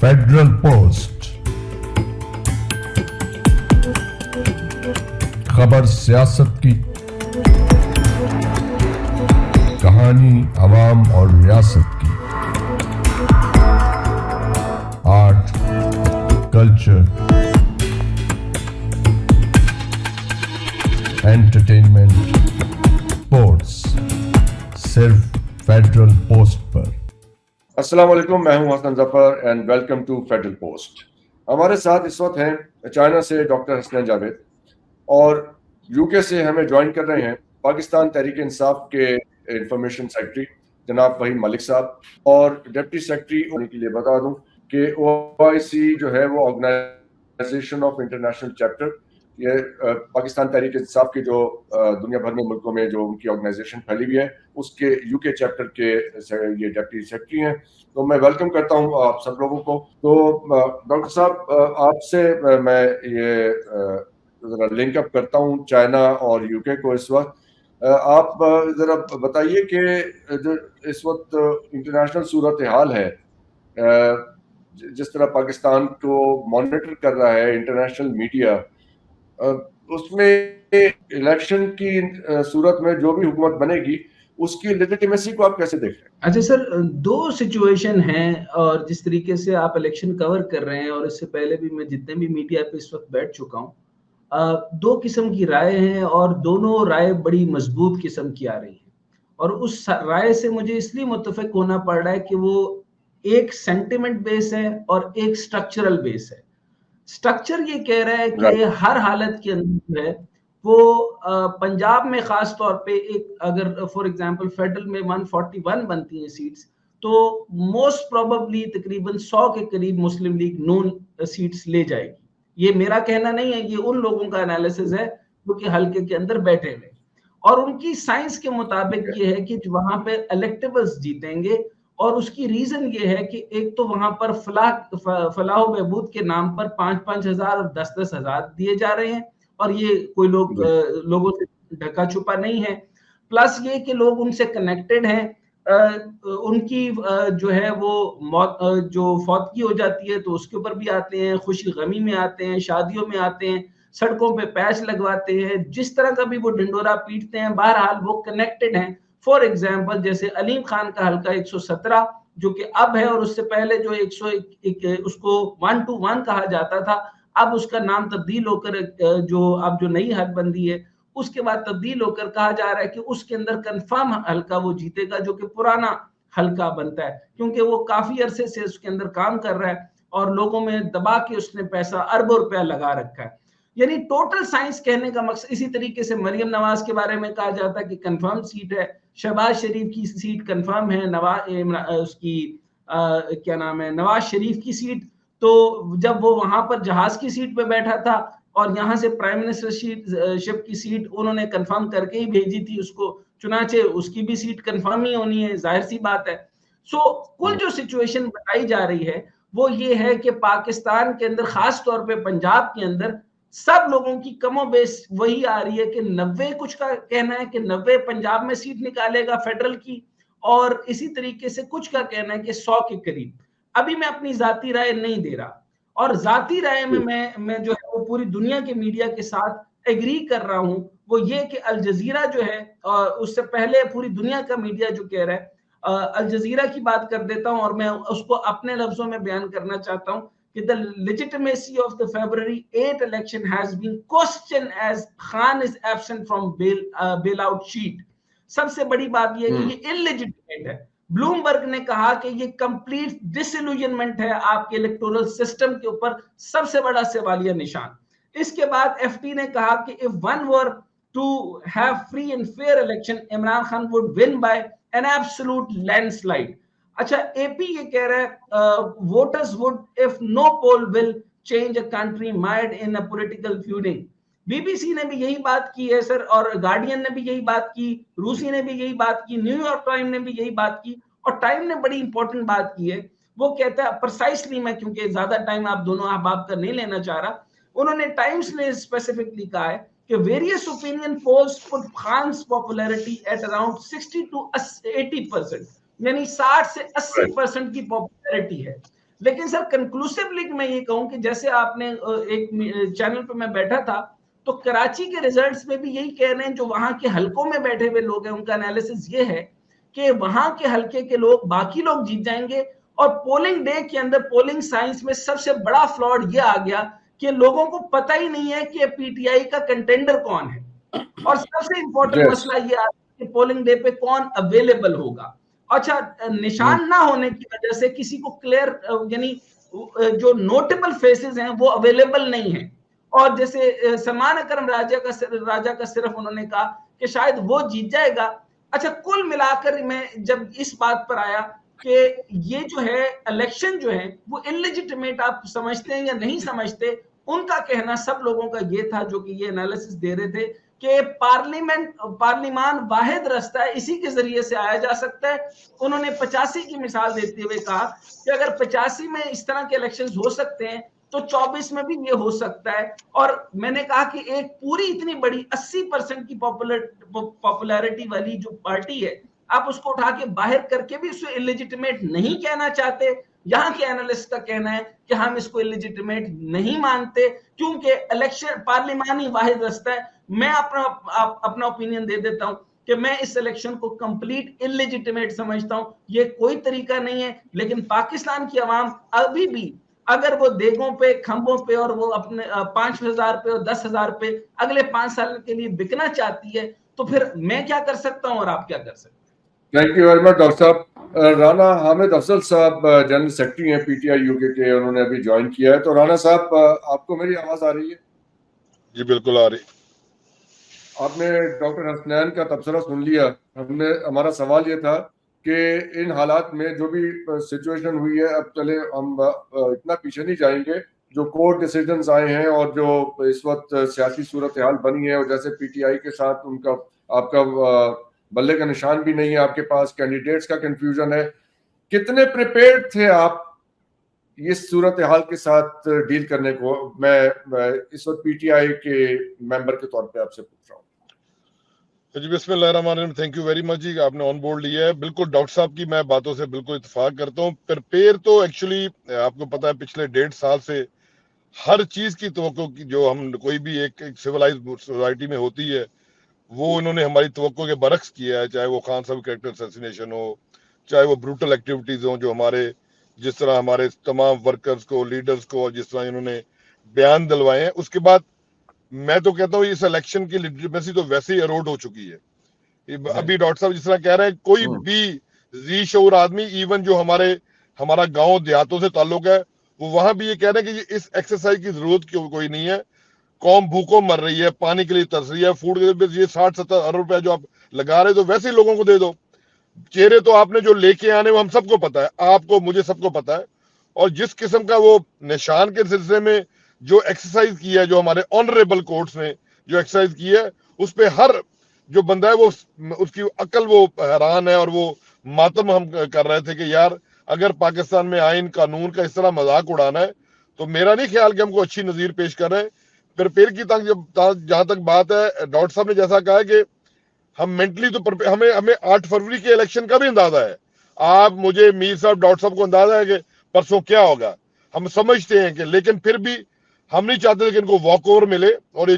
Federal post, खबर सियासत की, कहानी अवाम और रियासत की, आर्ट, कल्चर, एंटरटेनमेंट, स्पोर्ट्स, सिर्फ फेडरल पोस्ट पर। अस्सलाम वालेकुम, मैं हूं Hasan Zafar and welcome to Federal Post. हमारे साथ इस वक्त हैं चाइना से डॉक्टर हसनैन जावेद और यूके से हमें ज्वाइन कर रहे हैं पाकिस्तान तहरीक इंसाफ के इंफॉर्मेशन सेक्रेटरी जनाब वहीद मलिक साहब। और डिप्टी सेक्रेटरी होने के लिए बता दूं कि OIC जो है वो ऑर्गेनाइजेशन ऑफ इंटरनेशनल चैप्टर, ये पाकिस्तान तहरीक इंसाफ की जो दुनिया भर में मुल्कों में जो उनकी ऑर्गेनाइजेशन फैली हुई है उसके यूके चैप्टर के ये डिप्टी सेक्रेटरी हैं। तो मैं वेलकम करता हूं आप सब लोगों को। तो डॉक्टर साहब, आपसे मैं ये जरा लिंक अप करता हूं चाइना और यूके को इस वक्त। आप जरा बताइए कि जो इस वक्त इंटरनेशनल सूरत हाल है, जिस तरह पाकिस्तान को मॉनिटर कर रहा है इंटरनेशनल मीडिया, उसमें इलेक्शन की सूरत में जो भी हुकूमत बनेगी उसकी लेजिटिमेसी को आप कैसे देख रहे हैं? अच्छा सर, दो सिचुएशन हैं और जिस तरीके से आप इलेक्शन कवर कर रहे हैं और इससे पहले भी मैं जितने भी मीडिया पे इस वक्त बैठ चुका हूँ, दो किस्म की राय हैं और दोनों राय बड़ी मजबूत किस्म की आ रही है। और उस राय से मुझे इसलिए मुत्तफिक होना पड़ रहा है कि वो एक सेंटिमेंट बेस है और एक स्ट्रक्चरल बेस है। स्ट्रक्चर ये कह रहा है कि हर हालत के अंदर है वो पंजाब में खास तौर पे एक, अगर फॉर एग्जांपल फेडरल में 141 बनती हैं सीट्स, तो मोस्ट प्रोबेबली तकरीबन 100 के करीब मुस्लिम लीग नून सीट्स ले जाएगी। ये मेरा कहना नहीं है, ये उन लोगों का एनालिसिस है जो कि हल्के के अंदर बैठे हुए, और उनकी साइंस के मुताबिक ये है कि वहां पे इलेक्टेबल्स जीतेंगे। और उसकी रीजन ये है कि एक तो वहां पर फलाह बहबूद के नाम पर 5-5 हजार और 10-10 हजार दिए जा रहे हैं, और ये कोई लोगों से ढका छुपा नहीं है। प्लस ये कि लोग उनसे कनेक्टेड हैं, उनकी जो है वो मौत, जो फौतगी हो जाती है तो उसके ऊपर भी आते हैं, खुशी गमी में आते हैं, शादियों में आते हैं, सड़कों पे पैच लगवाते हैं, जिस तरह का भी वो ढिंडोरा पीटते हैं, बहरहाल वो कनेक्टेड हैं। फॉर एग्जाम्पल जैसे अलीम खान का हल्का 117 जो कि अब है, और उससे पहले जो 101 उसको 1-1 कहा जाता था, अब उसका नाम तब्दील होकर अब जो नई हदबंदी है उसके बाद तब्दील होकर कहा जा रहा है कि उसके अंदर कंफर्म हल्का वो जीतेगा, जो कि पुराना हल्का बनता है, क्योंकि वो काफी अरसे से उसके अंदर काम कर रहा है और लोगों में दबा के उसने पैसा अरबों रुपया लगा रखा है। यानी टोटल साइंस कहने का मकसद, इसी तरीके से मरियम नवाज के बारे में कहा जाता है कि कंफर्म सीट है, शहबाज शरीफ की सीट कंफर्म है, क्या नाम है, नवाज शरीफ की सीट, तो जब वो वहां पर जहाज की सीट पे बैठा था और यहाँ से प्राइम मिनिस्टरशिप की सीट उन्होंने कंफर्म करके ही भेजी थी उसको, चुनाचे उसकी भी सीट कंफर्म ही होनी है, जाहिर सी बात है। सो कुल जो सिचुएशन बताई जा रही है वो ये है कि पाकिस्तान के अंदर, खास तौर पे पंजाब के अंदर, सब लोगों की कमो बेस वही आ रही है कि 90, कुछ का कहना है कि 90 पंजाब में सीट निकालेगा फेडरल की, और इसी तरीके से कुछ का कहना है कि 100 के करीब। अभी मैं अपनी जाती राय नहीं दे रहा, और जाती राय में मैं जो है वो पूरी दुनिया के मीडिया के साथ एग्री कर रहा हूं, वो ये कि अल जजीरा जो है, उससे पहले पूरी दुनिया का मीडिया जो कह रहा है, अल जजीरा की बात कर देता हूं और मैं उसको अपने लफ्जों में बयान करना चाहता हूं कि the legitimacy of the February 8 election has been questioned as Khan is absent from bailout sheet। सबसे बड़ी बात यह है कि ये इलेजिटिमेट है। ब्लूमबर्ग ने कहा कि ये कंप्लीट डिसइल्यूजनमेंट है आपके इलेक्टोरल सिस्टम के ऊपर, सबसे बड़ा सवालिया निशान। इसके बाद FT ने कहा कि if one were to have free and fair election, Imran Khan would win by an absolute landslide। अच्छा, AP ये कह रहा है voters would if no poll will change a country mind in a political feuding. BBC ने भी यही बात की है सर, और गार्डियन ने भी यही बात की, रूसी ने भी यही बात की, न्यूयॉर्क टाइम ने भी यही बात की, और टाइम ने बड़ी इंपॉर्टेंट बात की है। वो कहता है प्रिसाइसली, मैं क्योंकि ज्यादा टाइम आप दोनों अहबाब का नहीं लेना चाह रहा, उन्होंने टाइम्स ने स्पेसिफिकली कहा है कि various opinion polls put Khan's popularity at around 60 to 80%, यानी 60 से 80% की पॉपुलैरिटी है। लेकिन सर कंक्लूसिवली मैं ये कहूं कि जैसे आपने एक चैनल पे मैं बैठा था, तो कराची के रिजल्ट्स में भी यही कह रहे हैं, जो वहां के हलकों में बैठे हुए लोग हैं उनका एनालिसिस ये है कि वहां के हलके के लोग, बाकी लोग जीत जाएंगे। और पोलिंग डे के अंदर पोलिंग साइंस में सबसे बड़ा फ्लॉड ये आ गया कि लोगों को पता ही नहीं है कि पीटीआई का कंटेंडर कौन है, और सबसे इंपॉर्टेंट यस। मसला ये आता है कि पोलिंग डे पे कौन अवेलेबल होगा। अच्छा, निशान ना होने की वजह से किसी को क्लियर, यानी जो नोटेबल फेसेस हैं वो अवेलेबल नहीं है। और जैसे सलमान अकरम राजा का सिर्फ उन्होंने कहा कि शायद वो जीत जाएगा। अच्छा, कुल मिलाकर मैं जब इस बात पर आया कि ये जो है इलेक्शन जो है वो इलिजिटिमेट आप समझते हैं या नहीं समझते, उनका कहना सब लोगों का ये था जो कि ये एनालिसिस दे रहे थे कि पार्लिमान वाहिद रास्ता है, इसी के जरिए से आया जा सकता है। उन्होंने 85 की मिसाल देते हुए कहा कि अगर 85 में इस तरह के इलेक्शंस हो सकते हैं तो 24 में भी ये हो सकता है। और मैंने कहा कि एक पूरी इतनी बड़ी 80% की पॉपुलैरिटी वाली जो पार्टी है, आप उसको उठा के बाहर करके भी उसे इलिजिटिमेट नहीं कहना चाहते। यहाँ के एनालिस्ट का कहना है कि हम इसको इलिजिटिमेट नहीं मानते क्योंकि इलेक्शन पार्लिमानी वाहिद रास्ता है। मैं अपना ओपिनियन दे देता हूं कि मैं इस इलेक्शन को कंप्लीट इलिजिटिमेट समझता हूं। ये कोई तरीका नहीं है, लेकिन पाकिस्तान की आवाम अभी भी अगर वो देगों पे, खंभों पे और वो अपने 5,000 पे और 10,000 पे अगले 5 साल के लिए बिकना चाहती है, तो फिर मैं क्या कर सकता हूं और आप क्या कर सकते हैं? Thank you very much doctor साहब। राना हामिद अफजल साहब जनरल सेक्रेटरी हैं पीटीआई यूके के, उन्होंने अभी ज्वाइन किया है। तो राना साहब, आपको मेरी आवाज आ रही है? जी बिल्कुल आ रही। आपने डॉक्टर हसनैन का तबसरा सुन लिया। हमारा सवाल ये था कि इन हालात में जो भी सिचुएशन हुई है, अब चले हम इतना पीछे नहीं जाएंगे, जो कोर्ट डिसीजंस आए हैं और जो इस वक्त सियासी सूरत हाल बनी है, और जैसे पीटीआई के साथ उनका आपका बल्ले का निशान भी नहीं है आपके पास, कैंडिडेट्स का कंफ्यूजन है, कितने प्रिपेयर्ड थे आप इस सूरत हाल के साथ डील करने को? मैं इस वक्त पीटीआई के मेंबर के तौर पे आपसे पूछ रहा हूँ। जी बिस्मिल्लाहिर्रहमानिर्रहीम, थैंक यू वेरी मच जी, आपने ऑन बोर्ड लिया है। बिल्कुल डॉक्टर साहब की मैं बातों से बिल्कुल इत्तेफाक करता हूँ। प्रिपेयर तो एक्चुअली आपको पता है पिछले 1.5 साल से हर चीज की तवक्को की जो हम कोई भी एक सिविलाइज्ड सोसाइटी में होती है, वो इन्होंने हमारी तवक्को के बरक्स किया है। चाहे वो खान साहब कैरेक्टर असैसिनेशन हो, चाहे वो ब्रूटल एक्टिविटीज हो, जो हमारे जिस तरह हमारे तमाम वर्कर्स को, लीडर्स को जिस तरह इन्होंने बयान दिलवाए हैं, उसके बाद मैं तो कहता हूँ इस इलेक्शन की लिजिटिमेसी तो वैसे ही एरोड हो चुकी है। अभी डॉक्टर साहब जिस तरह कह रहे हैं, कोई भी जी शऊर आदमी, इवन जो हमारा गांव देहातों से ताल्लुक है, वो वहां भी ये कह रहे हैं कि इस एक्सरसाइज की जरूरत क्यों कोई नहीं है। कौम भूखों मर रही है, पानी के लिए तरस रही है, फूड के ये 60-70 अरब रुपए जो आप लगा रहे, तो वैसे ही लोगों को दे दो। चेहरे तो आपने जो लेके आने वो हम सबको पता है, आपको, मुझे, सबको पता है। और जिस किस्म का वो निशान के सिलसिले में जो एक्सरसाइज की है, जो हमारे ऑनरेबल कोर्ट्स ने जो एक्सरसाइज की है, उस पे हर जो बंदा है वो उसकी अकल वो हैरान है। और वो मातम हम कर रहे थे कि यार अगर पाकिस्तान में आइन कानून का इस तरह मजाक उड़ाना है, तो मेरा नहीं ख्याल कि हमको अच्छी नजीर पेश कर रहे हैं। प्रिपेयर की जहां तक बात है, डॉक्टर साहब ने जैसा कहा है कि हम मेंटली तो हमें 8 फरवरी के इलेक्शन का भी अंदाजा है। आप, मुझे, मीर साहब, डॉक्टर साहब को अंदाजा है कि परसों क्या होगा, हम समझते हैं कि, लेकिन फिर भी हम नहीं चाहते कि इनको वॉक ओवर मिले और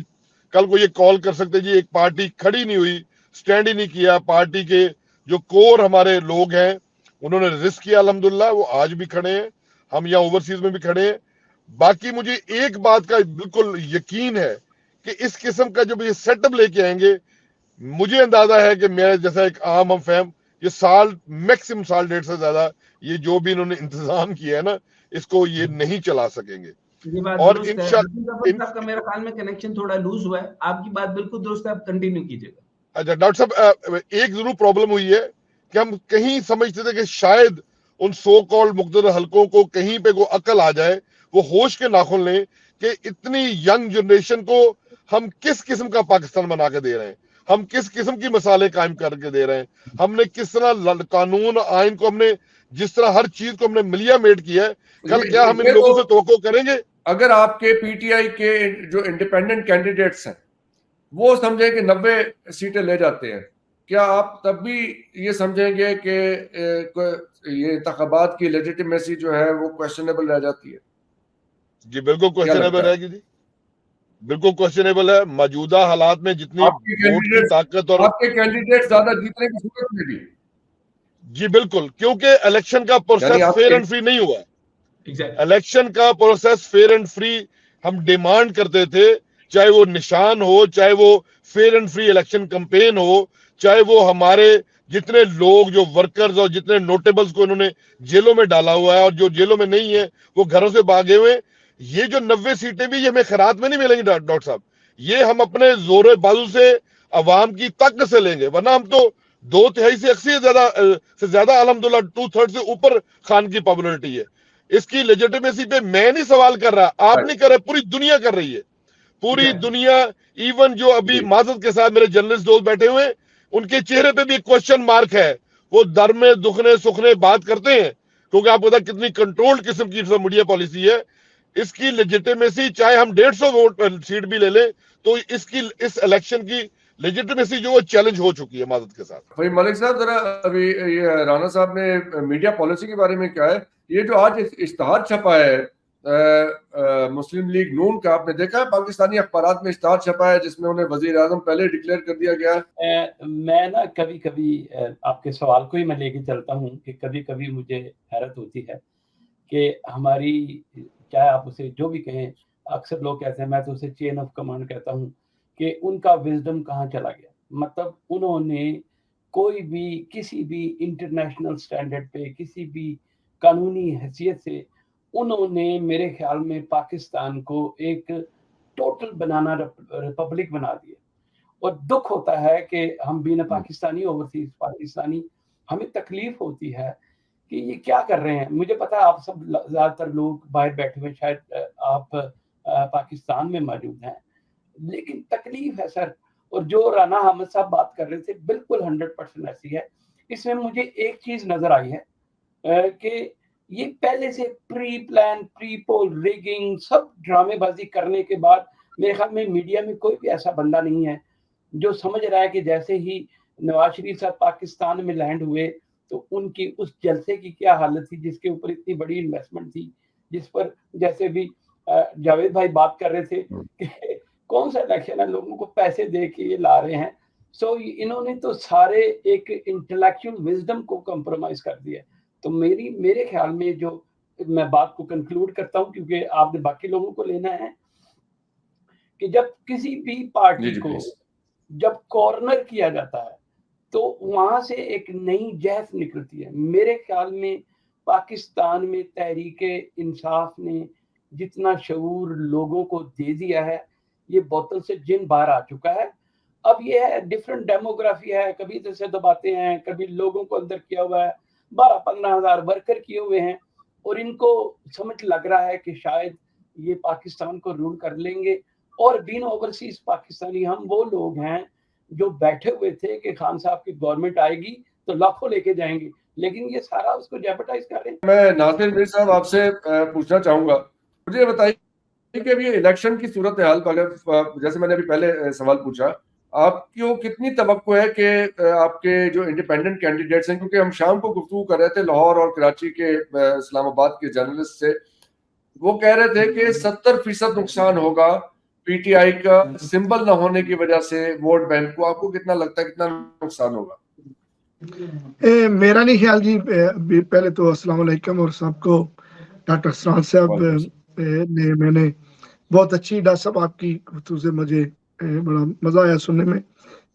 कल को ये कॉल कर सकते जी एक पार्टी खड़ी नहीं हुई, स्टैंड ही नहीं किया। पार्टी के जो कोर हमारे लोग हैं उन्होंने रिस्क किया, अल्हम्दुलिल्लाह वो आज भी खड़े हैं, हम यहाँ ओवरसीज में भी खड़े हैं। बाकी मुझे एक बात का बिल्कुल यकीन है कि इस किस्म का जब ये सेटअप लेके आएंगे, मुझे अंदाजा है कि मेरा जैसा एक आम हम फैम, ये साल मैक्सिमम साल 1.5 से ज्यादा ये जो भी इन्होंने इंतजाम किया है ना, इसको ये नहीं चला सकेंगे। ये बात और इंशाल्लाह का मेरा ख्याल में कनेक्शन थोड़ा लूज हुआ है, आपकी बात बिल्कुल दुरुस्त है, आप कंटिन्यू कीजिएगा। अच्छा डॉक्टर साहब, एक जरूर प्रॉब्लम हुई है कि हम कहीं समझते थे कि शायद उन सो कॉल्ड मुक़द्दर हलकों को कहीं पे को अकल आ जाए, वो होश के नाखुन लें कि इतनी यंग जनरेशन को हम किस किस्म का पाकिस्तान बना के दे रहे हैं, हम किस किस्म की मसाले कायम करके दे रहे हैं, हमने किस तरह कानून आइन को, हमने जिस तरह हर चीज को हमने मिलिया मेट किया है। कल क्या हम इन लोगों से तवक्को करेंगे? अगर आपके पीटीआई के जो इंडिपेंडेंट कैंडिडेट्स हैं वो समझे कि 90 सीटें ले जाते हैं, क्या आप तब भी ये समझेंगे कि ये इंतखाबात की लेजिटिमेसी जो है वो क्वेश्चनेबल रह जाती है? जी बिल्कुल क्या लगता क्वेश्चनेबल है रहेगी जी, बिल्कुल क्वेश्चनेबल है। मौजूदा हालात में जितनी आपके वोट की ताकत और कैंडिडेट ज्यादा जीतने की सूरत में भी? जी बिल्कुल, क्योंकि इलेक्शन का यानी प्रोसेस फेयर आपके एंड फ्री नहीं हुआ। एग्जैक्टली इलेक्शन का प्रोसेस फेयर एंड फ्री हम डिमांड करते थे, चाहे वो निशान हो, चाहे वो fair and free election campaign हो, चाहे वो हमारे जितने लोग जो वर्कर्स और जितने नोटेबल्स को इन्होंने जेलों में डाला हुआ है और जो जेलों में नहीं है वो घरों से भागे हुए। ये जो 90 सीटें भी ये हमें खैरात में नहीं मिलेंगी डॉक्टर साहब, ये हम अपने जोर बाजू से अवाम की ताकत से लेंगे, वरना हम तो 2/3 से 80 से ज्यादा अल्हम्दुलिल्लाह 2/3 से ऊपर खान की पॉपुलरिटी है। इसकी लेजिटिमेसी पे मैं नहीं सवाल कर रहा, आप नहीं कर रहे, पूरी दुनिया कर रही है, पूरी दुनिया। इवन जो अभी माजरत के साथ मेरे जर्नलिस्ट दोस्त बैठे हुए, उनके चेहरे पे भी क्वेश्चन मार्क है। वो दर में दुखने सुखने बात करते हैं, क्योंकि आपको पता कितनी कंट्रोल्ड किस्म की मीडिया पॉलिसी है। इसकी लेजिटिमेसी चाहे हम 150 वोट सीट भी ले लें, तो इसकी इस इलेक्शन की लेजिटिमेसी जो वो चैलेंज हो चुकी है माजरत के साथ। भाई मलिक साहब, जरा अभी ये राना साहब ने मीडिया पॉलिसी के बारे में क्या है, ये जो आज इश्तहार छपा है मुस्लिम लीग नून का, आपने देखा है पाकिस्तानी अखबारात में इश्तहार छपा है जिसमें उन्हें वजीर आजम पहले डिक्लेयर कर दिया गया है? मैं ना कभी कभी आपके सवाल को ही मैं लेके चलता हूँ कि कभी कभी मुझे हैरत होती है कि हमारी, चाहे आप उसे जो भी कहें, अक्सर लोग कहते हैं, मैं तो उसे चेन ऑफ कमांड कहता हूँ, कि उनका विजडम कहाँ चला गया। मतलब उन्होंने कोई भी किसी भी इंटरनेशनल स्टैंडर्ड पे, किसी भी कानूनी हैसियत से उन्होंने मेरे ख्याल में पाकिस्तान को एक टोटल बनाना रिपब्लिक बना दिया। और दुख होता है कि हम बीना पाकिस्तानी, ओवरसीज पाकिस्तानी, हमें तकलीफ होती है कि ये क्या कर रहे हैं। मुझे पता है आप सब ज़्यादातर लोग बाहर बैठे हुए, शायद आप पाकिस्तान में मौजूद हैं, लेकिन तकलीफ है सर। और जो राना अहमद साहब बात कर रहे थे, बिल्कुल 100% ऐसी है। इसमें मुझे एक चीज़ नज़र आई है कि ये पहले से pre plan, pre poll, rigging, सब ड्रामेबाजी करने के बाद मेरे ख्याल में मीडिया में कोई भी ऐसा बंदा नहीं है जो समझ रहा है कि जैसे ही नवाज शरीफ साहब पाकिस्तान में लैंड हुए तो उनकी उस जलसे की क्या हालत थी, जिसके ऊपर इतनी बड़ी इन्वेस्टमेंट थी, जिस पर जैसे भी जावेद भाई बात कर रहे थे कि कौन सा इलेक्शन है, लोगों को पैसे दे के ये ला रहे हैं। सो इन्होंने तो सारे एक इंटेलेक्चुअल विजडम को कॉम्प्रोमाइज कर दिया। तो मेरे ख्याल में, जो मैं बात को कंक्लूड करता हूँ क्योंकि आपने बाकी लोगों को लेना है, कि जब किसी भी पार्टी को जब कॉर्नर किया जाता है तो वहां से एक नई जहस निकलती है। मेरे ख्याल में पाकिस्तान में तहरीके इंसाफ ने जितना शऊर लोगों को दे दिया है, ये बोतल से जिन बाहर आ चुका है। अब ये है डिफरेंट डेमोग्राफी है, कभी इधर से दबाते हैं, कभी लोगों को अंदर किया हुआ है, 12-15 हज़ार वर्कर किए हुए हैं, और इनको समझ लग रहा है कि शायद ये पाकिस्तान को रूल कर लेंगे। और बीन ओवरसीज पाकिस्तानी हम वो लोग हैं जो बैठे हुए थे कि खान साहब की गवर्नमेंट आएगी तो लाखों लेके जाएंगे, लेकिन ये सारा उसको जेपटाइज कर रहे हैं। मैं नासिर मीर साहब आपसे पूछना चाहूंगा, मुझे बताइए कि अभी इलेक्शन की सूरत हाल को, अगर जैसे मैंने अभी पहले सवाल पूछा, आपको कितनी तवक्को है कि आपके जो इंडिपेंडेंट कैंडिडेट्स हैं, क्योंकि हम शाम को गुफ्तगू कर रहे थे लाहौर और कराची के इस्लामाबाद के जर्नलिस्ट से, वो कह रहे थे कि 70% नुकसान होगा पीटीआई का सिंबल न होने की वजह से वोट बैंक को। आपको कितना लगता है कितना नुकसान होगा? मेरा नहीं ख्याल जी। पहले तो अस्सलाम वालेकुम, और सबको डॉक्टर सराज साहब ने, मैंने बहुत अच्छी डॉक्टर साहब आपकी गुफ्तगू से मुझे बड़ा मजा आया सुनने में।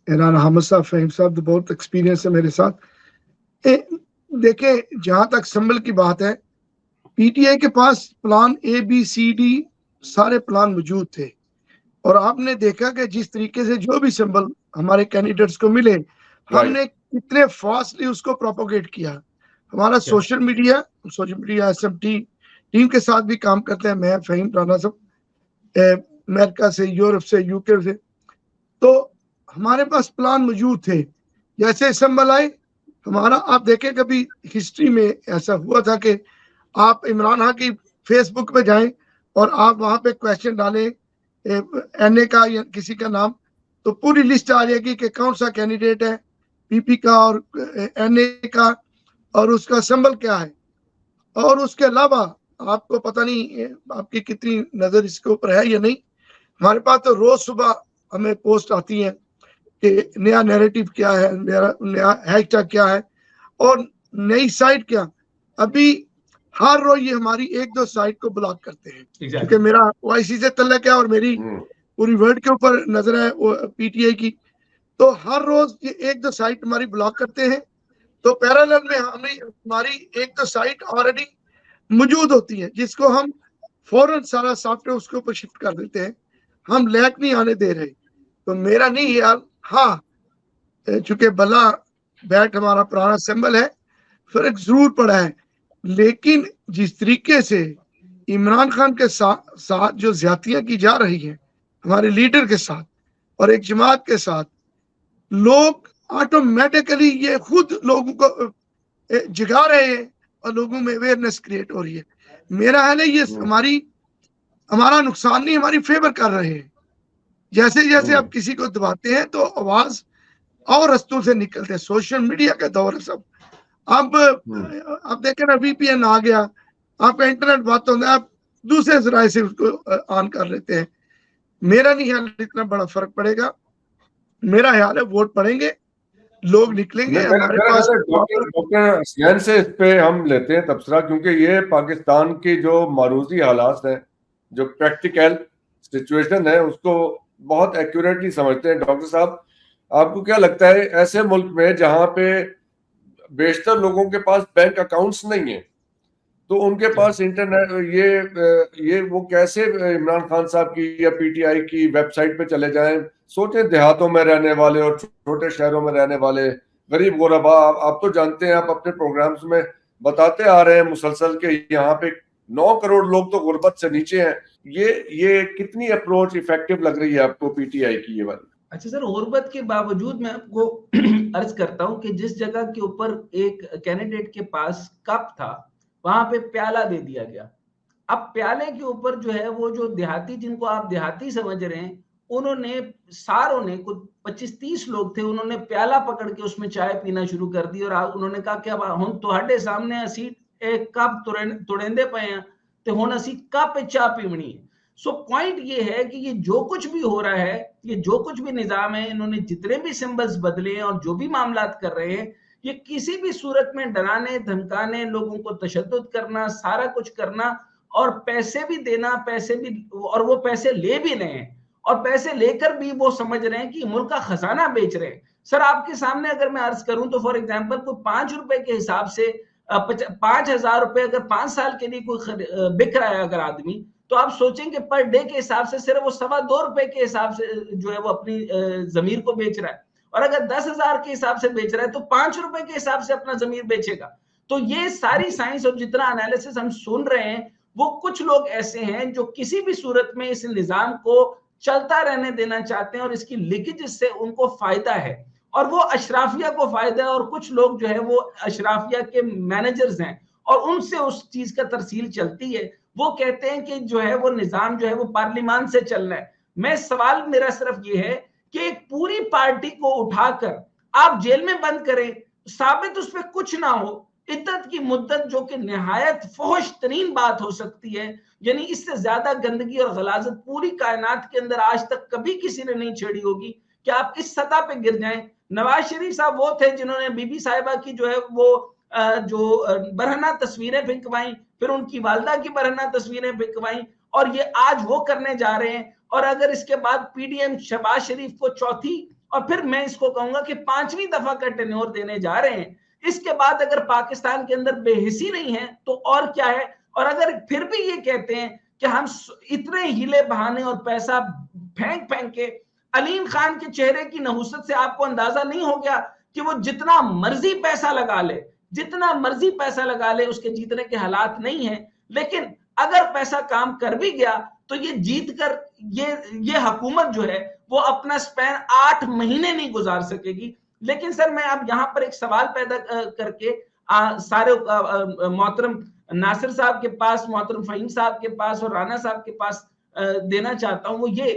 राना अहमद साहब, फहीम साहब तो बहुत एक्सपीरियंस है मेरे साथ। देखें, जहां तक सिंबल की बात है, पीटीआई के पास प्लान ABCD सारे प्लान मौजूद थे, और आपने देखा कि जिस तरीके से जो भी सिंबल हमारे कैंडिडेट्स को मिले, हमने कितने फास्टली उसको प्रोपोगेट किया। हमारा सोशल मीडिया SMT टीम के साथ भी काम करते हैं, मैं, फहीम, राना सब, अमेरिका से, यूरोप से, UK से, तो हमारे पास प्लान मौजूद थे। जैसे सिंबल आए हमारा, आप देखें कभी हिस्ट्री में ऐसा हुआ था कि आप इमरान खान की फेसबुक पे जाएं और आप वहां पे क्वेश्चन डालें NA का या किसी का नाम, तो पूरी लिस्ट आ जाएगी कि कौन सा कैंडिडेट है, पीपी का और एनए का और उसका सिंबल क्या है। और उसके अलावा आपको पता नहीं आपकी कितनी नजर इसके ऊपर है या नहीं, हमारे पास तो रोज सुबह हमें पोस्ट आती है कि नया नैरेटिव क्या है, नया हैशटैग क्या है और नई साइट क्या। अभी हर रोज ये हमारी 1-2 साइट को ब्लॉक करते हैं क्योंकि मेरा ओआईसी से तल्लक है और मेरी पूरी वर्ल्ड के ऊपर नजर है पीटीआई की, तो हर रोज ये 1-2 साइट हमारी ब्लॉक करते हैं। तो पैरेलल में हमारी 1-2 साइट ऑलरेडी मौजूद होती है जिसको हम फौरन सारा सॉफ्टवेयर उसके ऊपर शिफ्ट कर देते हैं, हम लैक नहीं आने दे रहे। तो मेरा नहीं यार, हाँ चूंकि बल्ला बैट हमारा पुराना सिंबल है, फर्क जरूर पड़ा है, लेकिन जिस तरीके से इमरान खान के साथ जो ज्यादतियां की जा रही हैं हमारे लीडर के साथ और एक जमात के साथ, लोग ऑटोमेटिकली ये खुद लोगों को जगा रहे हैं और लोगों में अवेयरनेस क्रिएट हो रही है। मेरा ख्याल है ये हमारा नुकसान नहीं, हमारी फेवर कर रहे हैं। जैसे जैसे आप किसी को दबाते हैं तो आवाज और रस्तों से निकलते हैं। सोशल मीडिया का दौर है सब। अब आप देखें ना, वीपीएन आ गया, आपका इंटरनेट बात होता है, आप दूसरे जराए से उसको ऑन कर लेते हैं। मेरा नहीं ख्याल इतना बड़ा फर्क पड़ेगा। मेरा ख्याल है वोट पड़ेंगे, लोग निकलेंगे हमारे पास। डॉक्टर हसनैन से इस पे हम लेते हैं तबसरा, क्योंकि ये पाकिस्तान की जो मारूजी हालात है, जो प्रैक्टिकल सिचुएशन है, उसको बहुत एक्यूरेटली समझते हैं। डॉक्टर साहब, आपको क्या लगता है ऐसे मुल्क में जहां पे बेशतर लोगों के पास बैंक अकाउंट्स नहीं है, तो उनके पास इंटरनेट ये वो कैसे इमरान खान साहब की या पीटीआई की वेबसाइट पे चले जाएं? सोचें, देहातों में रहने वाले और छोटे शहरों में रहने वाले गरीब गुरबा, आप तो जानते हैं, आप अपने प्रोग्राम्स में बताते आ रहे हैं मुसलसल के यहाँ पे 9 करोड़ लोग तो गुर्बत से नीचे हैं। ये कितनी अप्रोच इफेक्टिव लग रही है आपको पीटीआई की ये वाली? अच्छा सर, गुर्बत के बावजूद मैं आपको अर्ज करता हूं कि जिस जगह के ऊपर एक कैंडिडेट के पास कप था, वहां पे प्याला दे दिया गया। अब प्याले के ऊपर जो है वो जो देहाती, जिनको आप देहाती समझ रहे हैं, उन्होंने सारों ने, कुछ 25-30 लोग थे, उन्होंने प्याला पकड़ के उसमें चाय पीना शुरू कर दी और उन्होंने कहा कि अब हम तुहाडे सामने असी एक कप तुड़ेंदे पे हैं ते हुण असी कप चाह पीवनी है। सो पॉइंट ये है कि ये जो कुछ भी हो रहा है, ये जो कुछ भी निजाम है, इन्होंने जितने भी सिंबल्स बदले हैं और जो भी मामलात कर रहे हैं, ये किसी भी सूरत में डराने, धमकाने, लोगों को तशद्दुद करना, सारा कुछ करना और पैसे भी देना, पैसे भी, और वो पैसे ले भी रहे हैं और पैसे लेकर भी वो समझ रहे हैं कि मुल्क का खजाना बेच रहे हैं। सर, आपके सामने अगर मैं अर्ज करूं तो फॉर एग्जांपल कोई 5 रुपए के हिसाब से 5,000 रुपए अगर 5 साल के लिए कोई बिक रहा है अगर आदमी, तो आप सोचेंगे पर डे के हिसाब से सिर्फ वो 2.25 रुपए के हिसाब से जो है वो अपनी जमीर को बेच रहा है। और अगर 10,000 के हिसाब से बेच रहा है तो 5 रुपए के हिसाब से अपना जमीर बेचेगा। तो ये सारी साइंस और जितना एनालिसिस हम सुन रहे हैं, वो कुछ लोग ऐसे हैं जो किसी भी सूरत में इस निजाम को चलता रहने देना चाहते हैं और इसकी लीकेज से उनको फायदा है और वो अशराफिया को फायदा है। और कुछ लोग जो है वो अशराफिया के मैनेजर्स हैं और उनसे उस चीज का तरसील चलती है। वो कहते हैं कि जो है वो निजाम जो है वो पार्लियामान से चलना है। मैं सवाल मेरा सिर्फ ये है कि एक पूरी पार्टी को उठाकर आप जेल में बंद करें, साबित उस पर कुछ ना हो, इद्दत की मुद्दत जो कि निहायत फहश तरीन बात हो सकती है, यानी इससे ज्यादा गंदगी और गलाजत पूरी कायनात के अंदर आज तक कभी किसी ने नहीं छेड़ी होगी, कि आप इस सतह पे गिर जाएं। नवाज शरीफ साहब वो थे जिन्होंने बीबी साहिबा की जो है वो जो बरहना तस्वीरें फेंकवाई, फिर उनकी वालदा की बरहना तस्वीरें फेंकवाई, और ये आज वो करने जा रहे हैं। और अगर इसके बाद पीडीएम शहबाज शरीफ को चौथी और फिर मैं इसको कहूंगा कि 5वीं दफा का टेन्योर देने जा रहे हैं, इसके बाद अगर पाकिस्तान के अंदर बेहिसी नहीं है तो और क्या है। और अगर फिर भी ये कहते हैं कि हम इतने हीले बहाने और पैसा फेंक फेंक के, अलीम खान के चेहरे की नहुसत से आपको अंदाजा नहीं हो गया कि वो जितना मर्जी पैसा लगा ले, जितना मर्जी पैसा लगा ले, उसके जीतने के हालात नहीं है। लेकिन अगर पैसा काम कर भी गया तो ये जीत कर ये हुकूमत जो है वो अपना स्पैन 8 महीने नहीं गुजार सकेगी। लेकिन सर, मैं अब यहाँ पर एक सवाल पैदा करके सारे मोहतरम नासिर साहब के पास, मोहतरम फहीम साहब के पास और राना साहब के पास देना चाहता हूँ, वो ये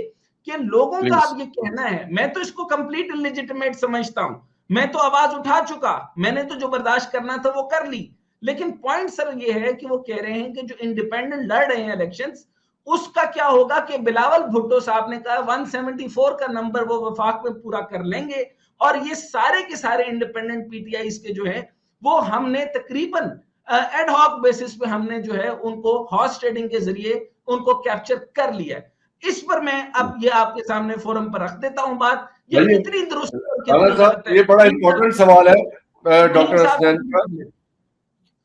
कि लोगों का अब ये कहना है, मैं तो इसको कंप्लीट इलेजिटिमेट समझता हूँ, मैं तो आवाज उठा चुका, मैंने तो जो बर्दाश्त करना था वो कर ली। लेकिन पॉइंट सर ये है कि वो कह रहे हैं कि जो इंडिपेंडेंट लड़ रहे हैं इलेक्शंस, उसका क्या होगा कि बिलावल भुट्टो साहब ने कहा 174 का नंबर वो वफाक में पूरा कर लेंगे, और ये सारे के सारे इंडिपेंडेंट पीटीआई के जो है वो हमने तकरीबन एड हॉक बेसिस पे हमने जो है उनको हॉर्स ट्रेडिंग के जरिए उनको कैप्चर कर लिया है। इस पर मैं अब ये आपके सामने फोरम पर रख देता हूं बात, ये भाई कितनी दुरुस्त और राणा कितनी साहब, गलत है। ये बड़ा इंपॉर्टेंट सवाल है फहीम डॉक्टर साहब हसनैन का।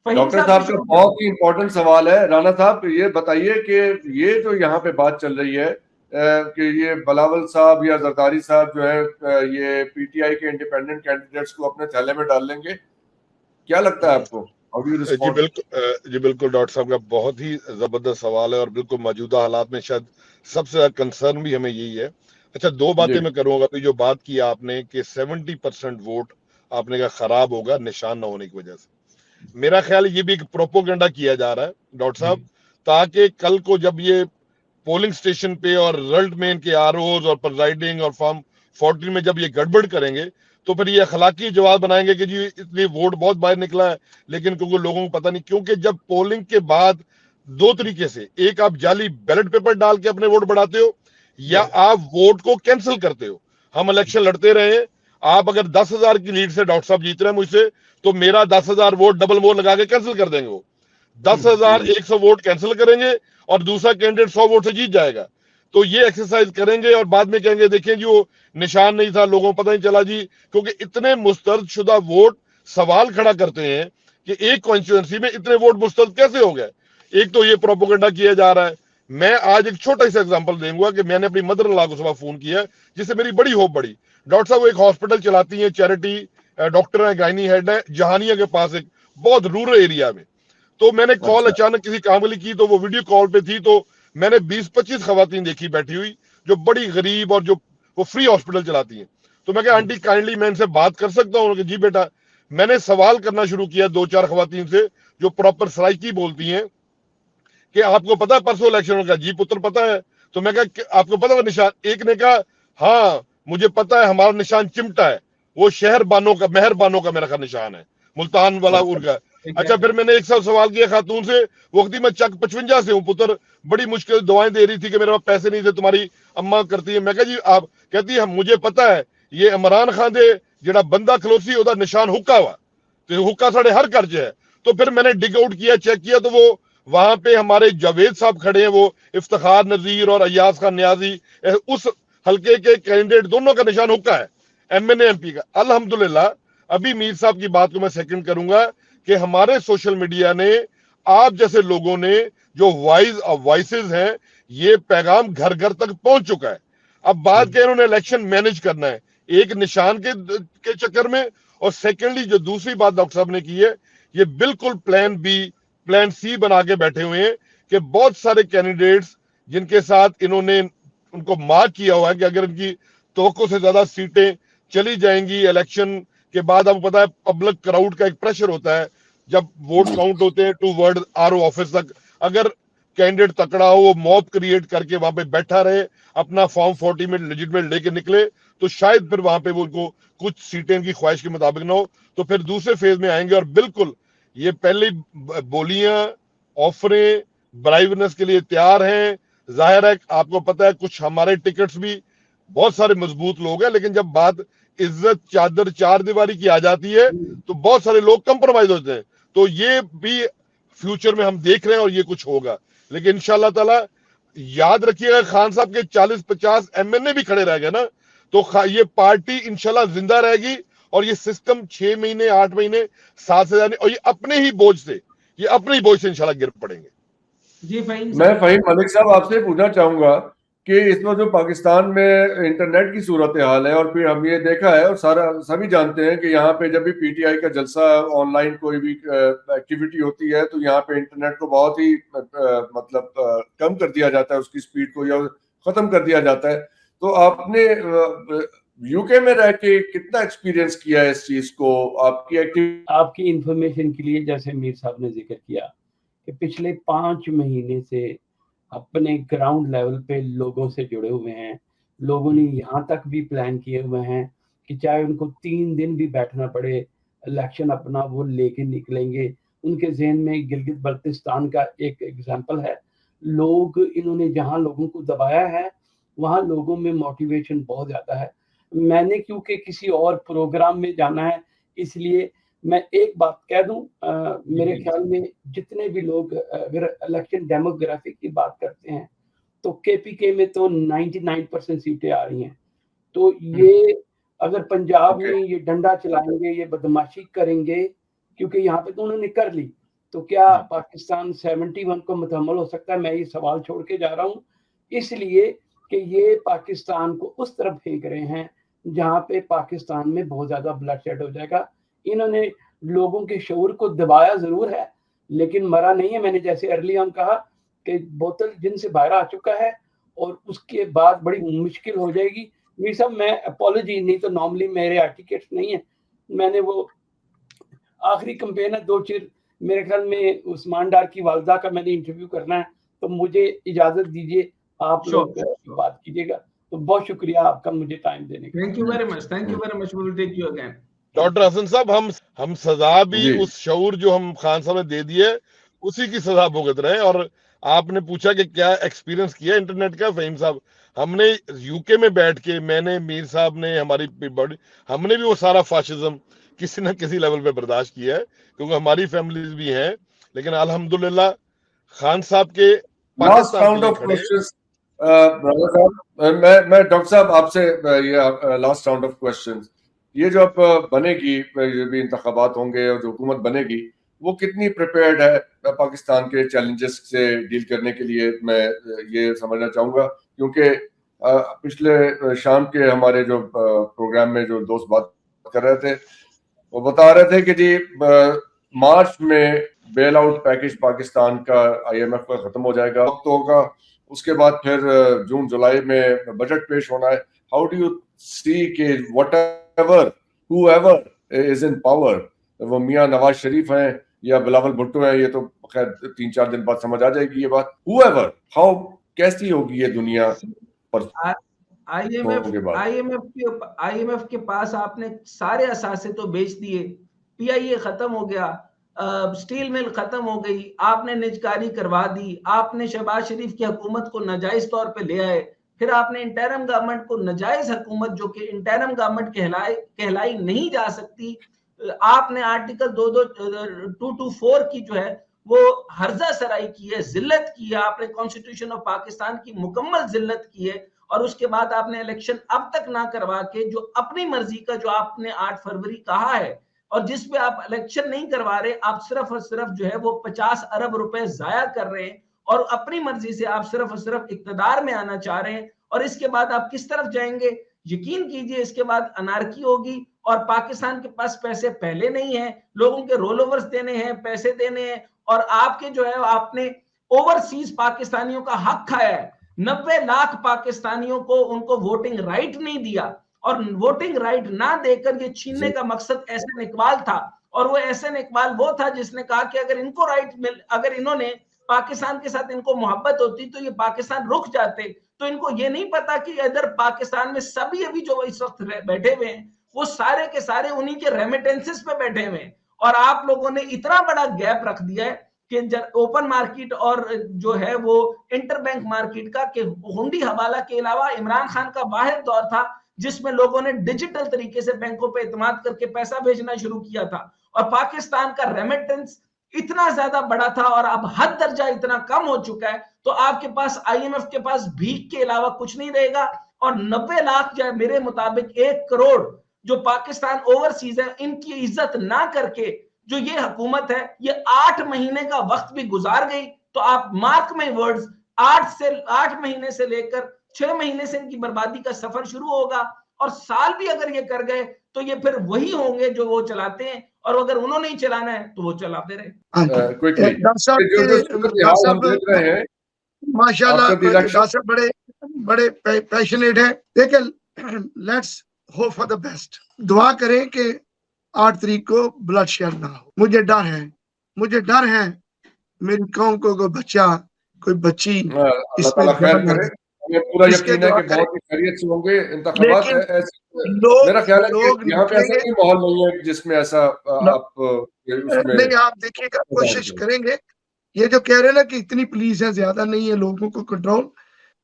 फहीम डॉक्टर साहब साहब से का शुरू बहुत ही इंपॉर्टेंट सवाल है। राणा साहब, ये बताइए कि ये जो यहाँ पे बात चल रही है कि ये बिलावल साहब या जरदारी साहब जो है ये पीटीआई के इंडिपेंडेंट कैंडिडेट्स को अपने थैले में डाल लेंगे, क्या लगता है आपको? How do you respond? जी बिल्कुल डॉक्टर साहब का बहुत ही जबरदस्त सवाल है और बिल्कुल मौजूदा हालात में शायद सबसे ज्यादा कंसर्न भी हमें यही है। अच्छा, दो बातें जी मैं करूंगा। तो जो बात की आपने कि 70% वोट आपने कहा खराब होगा निशान न होने की वजह से, मेरा ख्याल ये भी एक प्रोपोगंडा किया जा रहा है डॉक्टर साहब, ताकि कल को जब ये पोलिंग स्टेशन पे और रिजल्ट में इनके आरओज और प्रिजाइडिंग और फॉर्म 14 में जब ये गड़बड़ करेंगे तो फिर ये अखलाकी जवाब बनाएंगे कि जी इतनी वोट बहुत बाहर निकला है, लेकिन क्योंकि लोगों को पता नहीं। क्योंकि जब पोलिंग के बाद दो तरीके से, एक आप जाली बैलेट पेपर डाल के अपने वोट बढ़ाते हो या आप वोट को कैंसिल करते हो। हम इलेक्शन लड़ते रहे, आप अगर 10,000 की लीड से डॉक्टर साहब जीत रहे हैं मुझसे, तो मेरा 10,000 वोट डबल मोर लगा के कैंसिल कर देंगे। वो 10,100 वोट कैंसिल करेंगे और दूसरा कैंडिडेट 100 वोट से जीत जाएगा। तो ये एक्सरसाइज करेंगे और बाद में कहेंगे देखिए जी वो निशान नहीं था, लोगों को पता नहीं चला जी। क्योंकि इतने मुस्तरद शुदा वोट सवाल खड़ा करते हैं कि एक कॉन्स्टिट्यूएंसी में इतने वोट मुस्तरद कैसे हो गए। एक तो ये प्रोपोगंडा किया जा रहा है। मैं आज एक छोटा सा एग्जांपल दूंगा कि मैंने अपनी मदर इन लॉ को सुबह फोन किया जिससे मेरी बड़ी होप बढ़ी। डॉक्टर साहब वो एक हॉस्पिटल चलाती है, चैरिटी डॉक्टर है, गायनी हेड है, जहानिया के पास एक बहुत रूरल एरिया में। तो मैंने कॉल अच्छा। अचानक किसी काम के लिए की, तो वो वीडियो कॉल पे थी। तो मैंने 20-25 खवातीन देखी बैठी हुई जो बड़ी गरीब और जो वो फ्री हॉस्पिटल चलाती हैं। तो मैं कहा आंटी काइंडली मैं इनसे बात कर सकता हूँ? जी बेटा। मैंने सवाल करना शुरू किया 2-4 खवातीन से जो प्रॉपर सराइकी बोलती हैं कि आपको पता है परसों इलेक्शन होगा? जी पुत्र पता है। तो मैं कहा आपको पता है निशान? एक ने कहा हाँ मुझे पता है, हमारा निशान चिमटा है, वो शहर बानों का, मेहर बानों का मेरा निशान है, मुल्तान वाला उर्गा। अच्छा, फिर मैंने एक साल सवाल किया खातून से, वो कहती मैं चक 55 से हूँ पुत्र, बड़ी मुश्किल दवाएं दे रही थी कि मेरे पास पैसे नहीं थे, तुम्हारी अम्मा करती है। मैं कहा जी आप? कहती है मुझे पता है, ये इमरान खान दे जेड़ा बंदा खलोसी ओदा निशान हुक्का हुआ, तो हुक्का साढ़े हर घर च है। तो फिर मैंने डिग आउट किया, चेक किया, तो वो वहां पे हमारे जावेद साहब खड़े हैं, वो इफ्तिखार नजीर और अयाज खान न्याजी, उस हल्के के कैंडिडेट, दोनों का निशान हुक्का है, एमएनए एमपी का। अल्हम्दुलिल्लाह। अभी मीर साहब की बात को मैं सेकंड करूंगा कि हमारे सोशल मीडिया ने, आप जैसे लोगों ने जो वॉइसेस हैं, ये पैगाम घर घर तक पहुंच चुका है। अब बात क्या, इन्होंने इलेक्शन मैनेज करना है एक निशान के चक्कर में। और सेकेंडली जो दूसरी बात डॉक्टर साहब ने की है, ये बिल्कुल प्लान बी प्लान सी बना के बैठे हुए हैं कि बहुत सारे कैंडिडेट्स जिनके साथ इन्होंने उनको मार्क किया हुआ है कि अगर इनकी तवक्को से ज्यादा सीटें चली जाएंगी इलेक्शन के बाद, आपको पता है पब्लिक क्राउड का एक प्रेशर होता है जब वोट काउंट होते हैं टू वर्ड आरओ ऑफिस तक, अगर कैंडिडेट तकड़ा हो, वो मॉब क्रिएट करके वहां पे बैठा रहे, अपना फॉर्म 40 में लेजिटमेट लेके निकले, तो शायद फिर वहां पे वो उनको कुछ सीटें की ख्वाहिश के मुताबिक ना हो, तो फिर दूसरे फेज में आएंगे। और बिल्कुल ये पहले बोलियां, ऑफरें, ब्राइवनेस के लिए तैयार हैं। जाहिर है आपको पता है कुछ हमारे टिकट्स भी बहुत सारे मजबूत लोग हैं, लेकिन जब बात इज्जत चादर चार दीवारी की आ जाती है तो बहुत सारे लोग कंप्रोमाइज होते हैं। तो ये भी फ्यूचर में हम देख रहे हैं और ये कुछ होगा। लेकिन इंशाल्लाह ताला याद रखिएगा, खान साहब के 40-50 एमएनए भी खड़े रह गए ना, तो ये पार्टी इंशाल्लाह जिंदा रहेगी। और ये सिस्टम 6 महीने 8 महीने 7 से ज्यादा, और ये अपने ही बोझ से इंशाल्लाह गिर पड़ेंगे। जी फहीम मैं फहीम मलिक साहब आपसे पूछना चाहूंगा कि इसमें जो पाकिस्तान में इंटरनेट की सूरत हाल है, और फिर हम ये देखा है और सारा सभी जानते हैं कि यहाँ पे जब भी पीटीआई का जलसा, ऑनलाइन कोई भी एक्टिविटी होती है, तो यहाँ पे इंटरनेट को बहुत ही मतलब कम कर दिया जाता है, उसकी स्पीड को, या खत्म कर दिया जाता है। तो आपने यूके में रह के कितना एक्सपीरियंस किया है इस चीज को? आपकी इंफॉर्मेशन के लिए, जैसे मीर साहब ने जिक्र किया कि पिछले 5 महीने से अपने ग्राउंड लेवल पे लोगों से जुड़े हुए हैं, लोगों ने यहाँ तक भी प्लान किए हुए हैं कि चाहे उनको 3 दिन भी बैठना पड़े, इलेक्शन अपना वो लेके निकलेंगे। उनके ज़हन में गिलगित बल्तिस्तान का एक एग्जाम्पल है। लोग, इन्होंने जहाँ लोगों को दबाया है, वहाँ लोगों में मोटिवेशन बहुत ज़्यादा है। मैंने क्योंकि किसी और प्रोग्राम में जाना है, इसलिए मैं एक बात कह दूं, मेरे ख्याल में जितने भी लोग अगर इलेक्शन डेमोग्राफिक की बात करते हैं तो केपीके में तो 99% सीटें आ रही हैं। तो ये अगर पंजाब में ये डंडा चलाएंगे, ये बदमाशी करेंगे, क्योंकि यहाँ पे तो उन्होंने कर ली, तो क्या पाकिस्तान 71 को मुकम्मल हो सकता है? मैं ये सवाल छोड़ के जा रहा हूँ, इसलिए कि ये पाकिस्तान को उस तरफ फेंक रहे हैं जहाँ पे पाकिस्तान में बहुत ज्यादा ब्लडशेड हो जाएगा। इन्होंने लोगों के शऊर को दबाया जरूर है, लेकिन मरा नहीं है। मैंने जैसे अर्ली हम कहा कि बोतल जिन से बाहर आ चुका है और उसके बाद बड़ी मुश्किल हो जाएगी। मेरी साहब, मैं अपॉलॉजी, नहीं तो नॉर्मली मेरे एटिकेट्स नहीं है। मैंने वो आखिरी कंपेन है 2 चिर, मेरे ख्याल में उस्मान डार की वालदा का मैंने इंटरव्यू करना है, तो मुझे इजाजत दीजिए, आप लोग बात कीजिएगा। तो बहुत शुक्रिया आपका मुझे टाइम देने का। Thank you very much, thank you very much, we will take you again. Doctor Hasan sahab, हम सजा भी उस शऊर जो हम खान साहब ने दे दिए उसी की सजा भुगत रहे हैं। और आपने पूछा कि क्या एक्सपीरियंस किया इंटरनेट का, फहीम साहब, हमने यूके में बैठ के, मैंने, मीर साहब ने, हमारी बॉडी, हमने भी वो सारा फाशिज्म किसी न किसी लेवल पे बर्दाश्त किया है, क्योंकि हमारी फैमिलीज भी हैं। लेकिन अल्हम्दुलिल्लाह खान साहब के लास्ट राउंड ऑफ क्वेश्चंस, मैं डॉक्टर साहब आपसे ये लास्ट राउंड ऑफ क्वेश्चंस, ये जो अब बनेगी, जो भी इंतखाबात होंगे और जो हुकूमत बनेगी, वो कितनी प्रिपेयर्ड है पाकिस्तान के चैलेंजेस से डील करने के लिए, मैं ये समझना चाहूँगा। क्योंकि पिछले शाम के हमारे जो प्रोग्राम में जो दोस्त बात कर रहे थे, वो बता रहे थे कि जी मार्च में बेल आउट पैकेज पाकिस्तान का IMF का खत्म हो जाएगा, वक्त होगा, उसके बाद फिर जून जुलाई में बजट पेश होना है। हाउ डू यू सी कि whatever whoever is in power, वो मियां नवाज शरीफ हैं या बिलावल भुट्टो हैं, ये तो खैर 3-4 दिन बाद समझ आ जाएगी ये बात, हूएवर, हाउ कैसी होगी ये दुनिया पर IMF के पास आपने सारे असासे तो बेच दिए, PIA खत्म हो गया, स्टील मिल खत्म हो गई, आपने निजकारी करवा दी, आपने शहबाज शरीफ की हुकूमत को नाजायज तौर पे ले आए, फिर आपने इंटरिम गवर्नमेंट को नाजायज हुकूमत, जो कि इंटरिम गवर्नमेंट कहलाई नहीं जा सकती, आपने आर्टिकल 224 की जो है वो हर्जा सराई की है, जिल्लत की है, आपने कॉन्स्टिट्यूशन ऑफ पाकिस्तान की मुकम्मल जिल्लत की है। और उसके बाद आपने इलेक्शन अब तक ना करवा के, जो अपनी मर्जी का, जो आपने 8 फरवरी कहा है और जिस पे आप इलेक्शन नहीं करवा रहे, आप सिर्फ और सिर्फ जो है वो 50 अरब रुपए जाया कर रहे हैं और अपनी मर्जी से आप सिर्फ और सिर्फ इक्तदार में आना चाह रहे हैं। और इसके बाद आप किस तरफ जाएंगे? यकीन कीजिए, इसके बाद अनारकी होगी और पाकिस्तान के पास पैसे पहले नहीं है, लोगों के रोल ओवर्स देने हैं, पैसे देने हैं, और आपके जो है आपने ओवरसीज पाकिस्तानियों का हक खाया है। 90 लाख पाकिस्तानियों को उनको वोटिंग राइट नहीं दिया, और वोटिंग राइट ना देकर ये छीनने का मकसद एहसन इकबाल था। और वो एहसन इकबाल वो था जिसने कहा कि अगर इनको राइट मिल, अगर इन्होंने पाकिस्तान के साथ इनको मोहब्बत होती तो ये पाकिस्तान रुक जाते। तो इनको ये नहीं पता कि इधर पाकिस्तान में सभी अभी जो इस वक्त बैठे हुए हैं वो सारे के सारे उन्हीं के रेमिटेंसेस पे बैठे हुए हैं। और आप लोगों ने इतना बड़ा गैप रख दिया है कि ओपन मार्केट और जो है वो इंटरबैंक मार्केट का, कि हुंडी हवाला के अलावा इमरान खान का वाहिद दौर था जिसमें लोगों ने डिजिटल तरीके से बैंकों पे इत्मीनान करके पैसा भेजना शुरू किया था। और पाकिस्तान का रेमिटेंस इतना ज्यादा बड़ा था और अब हद दर्जा इतना कम हो चुका है, तो आपके पास IMF के पास भीख के अलावा कुछ नहीं रहेगा। और 90 लाख जो मेरे मुताबिक 1 करोड़ जो पाकिस्तान ओवरसीज है, इनकी इज्जत ना करके जो ये हुकूमत है, ये 8 महीने का वक्त भी गुजार गई। तो आप मार्क माय वर्ड्स, 8 महीने से लेकर 6 महीने से इनकी बर्बादी का सफर शुरू होगा। और साल भी अगर ये कर गए तो ये फिर वही होंगे जो वो चलाते हैं, और अगर उन्होंने ही चलाना है तो वो चलाते रहे। माशाल्लाह डॉक्टर साहब बड़े पैशनेट है। देखिए, let's hope for the best, दुआ करें कि 8 तारीख को ब्लड शेड ना हो। मुझे डर है मेरी कौम को कोई बच्चा, कोई बच्ची इसमें हमें पूरा इसके यकीन है दुआ कि करें। बहुत ही खैरियत से होंगे इंतखाबात। लेकिन ऐसे मेरा ख्याल है लोग कि यहाँ पे ऐसा निकलेंगे कोई माहौल नहीं है जिसमें ऐसा न- आप उसमें नहीं, आप देखिएगा, कोशिश करेंगे। ये जो कह रहे हैं ना कि इतनी पुलिस है, ज्यादा नहीं है लोगों को कंट्रोल,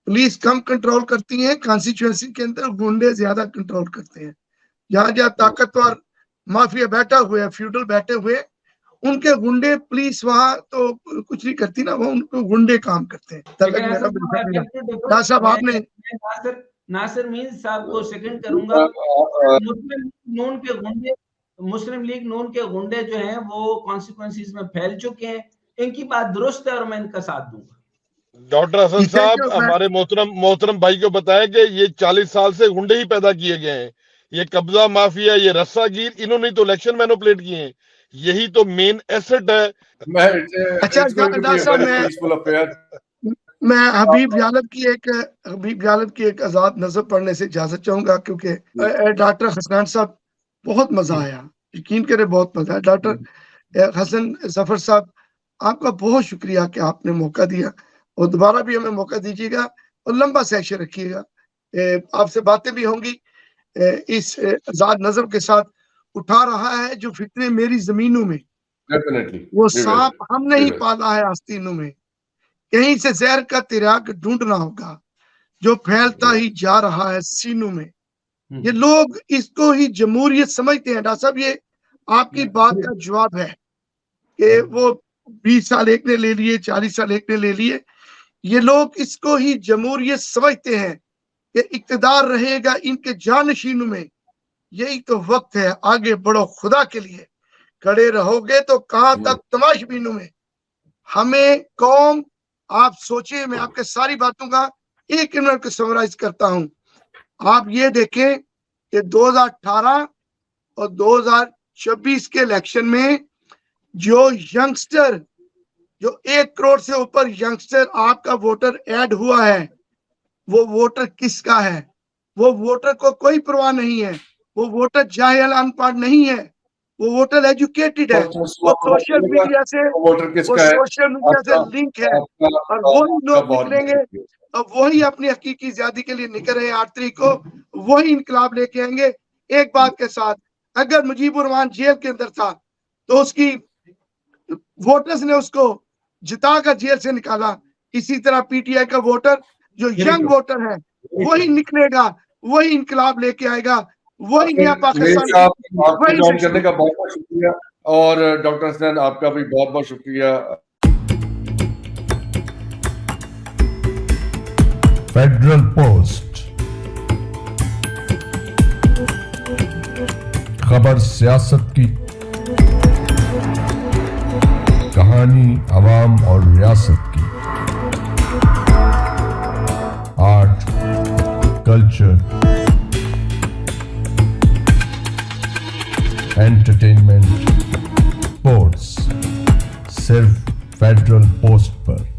पुलिस कम कंट्रोल करती है, कॉन्स्टिट्यूएंसी के अंदर गुंडे ज्यादा कंट्रोल करते हैं। जहाँ जहाँ ताकतवर माफिया बैठा हुआ है, फ्यूडल बैठे हुए, उनके गुंडे, पुलिस वहां तो कुछ नहीं करती ना, वो उनको गुंडे काम करते हैं। तब तक मेरा बिल्कुल भी ना। डॉक्टर साहब आपने नासिर मीर साहब को सेकंड करूंगा। मुस्लिम लीग नून के गुंडे जो हैं वो कॉन्सिक्वेंसीज में फैल चुके हैं। इनकी बात दुरुस्त है और मैं इनका साथ दूंगा। डॉक्टर हसन साहब, हमारे मोहतरम भाई को बताया कि ये 40 साल से गुंडे ही पैदा किए गए हैं। ये कब्जा माफिया, ये रस्सागीर, इन्होंने तो इलेक्शन मैनिपुलेट किए हैं। यही तो मेन एसेट है। अच्छा, डॉक्टर साहब, मैं हबीब यालत की एक आजाद नज़र पढ़ने से इजाजत चाहूंगा, क्योंकि डॉक्टर हसनैन साहब, बहुत मजा आया, यकीन करें बहुत मजा आया। डॉक्टर हसन जफर साहब, आपका बहुत शुक्रिया कि आपने मौका दिया, और दोबारा भी हमें मौका दीजिएगा और लंबा सेशन रखिएगा। आपसे बातें भी होंगी। इस आजाद नज़र के साथ उठा रहा है जो फितने मेरी जमीनों में, वो सांप हम नहीं पाला है आस्तीनों में, कहीं से जहर का तिराग ढूंढना होगा जो फैलता ही जा रहा है सीनों में। ये लोग इसको ही जमहूरियत समझते हैं। डॉक्टर साहब, ये आपकी बात का जवाब है कि वो 20 साल एक ने ले लिए, 40 साल एक ने ले लिए। ये लोग इसको ही जमहूरियत समझते हैं कि इक्तदार रहेगा इनके जानशीनों में। यही तो वक्त है, आगे बढ़ो खुदा के लिए, खड़े रहोगे तो कहां तक तमाशबीनों में। हमें कौम, आप सोचिए, मैं आपके सारी बातों का 1 मिनट को समराइज करता हूं। आप ये देखें कि 2018 और 2024 के इलेक्शन में जो यंगस्टर, जो 1 करोड़ से ऊपर यंगस्टर आपका वोटर ऐड हुआ है, वो वोटर किसका है? वो वोटर को कोई परवाह नहीं है। वो वोटर जाहिल अनपढ़ नहीं है, वो वोटर एजुकेटेड है। वो सोशल मीडिया से लिंक है, और वही लोग निकलेंगे और वही अपनी हकीकी आजादी के लिए निकल रहे हैं। 8 तारीख को वही इनकलाब लेके आएंगे। एक बात के साथ, अगर मुजीबुर रहमान जेल के अंदर था तो उसकी वोटर्स ने उसको जिता कर जेल से निकाला। इसी तरह पीटीआई का वोटर, जो यंग वोटर है, वही निकलेगा, वही इनकलाब लेके आएगा, वही नया पाकिस्तान। ज्वाइन करने का बहुत बहुत शुक्रिया, और डॉक्टर हसनैन आपका भी बहुत बहुत शुक्रिया। फेडरल पोस्ट, खबर सियासत की, कहानी अवाम और रियासत की, आर्ट, कल्चर, एंटरटेनमेंट, स्पोर्ट्स, सिर्फ फेडरल पोस्ट पर।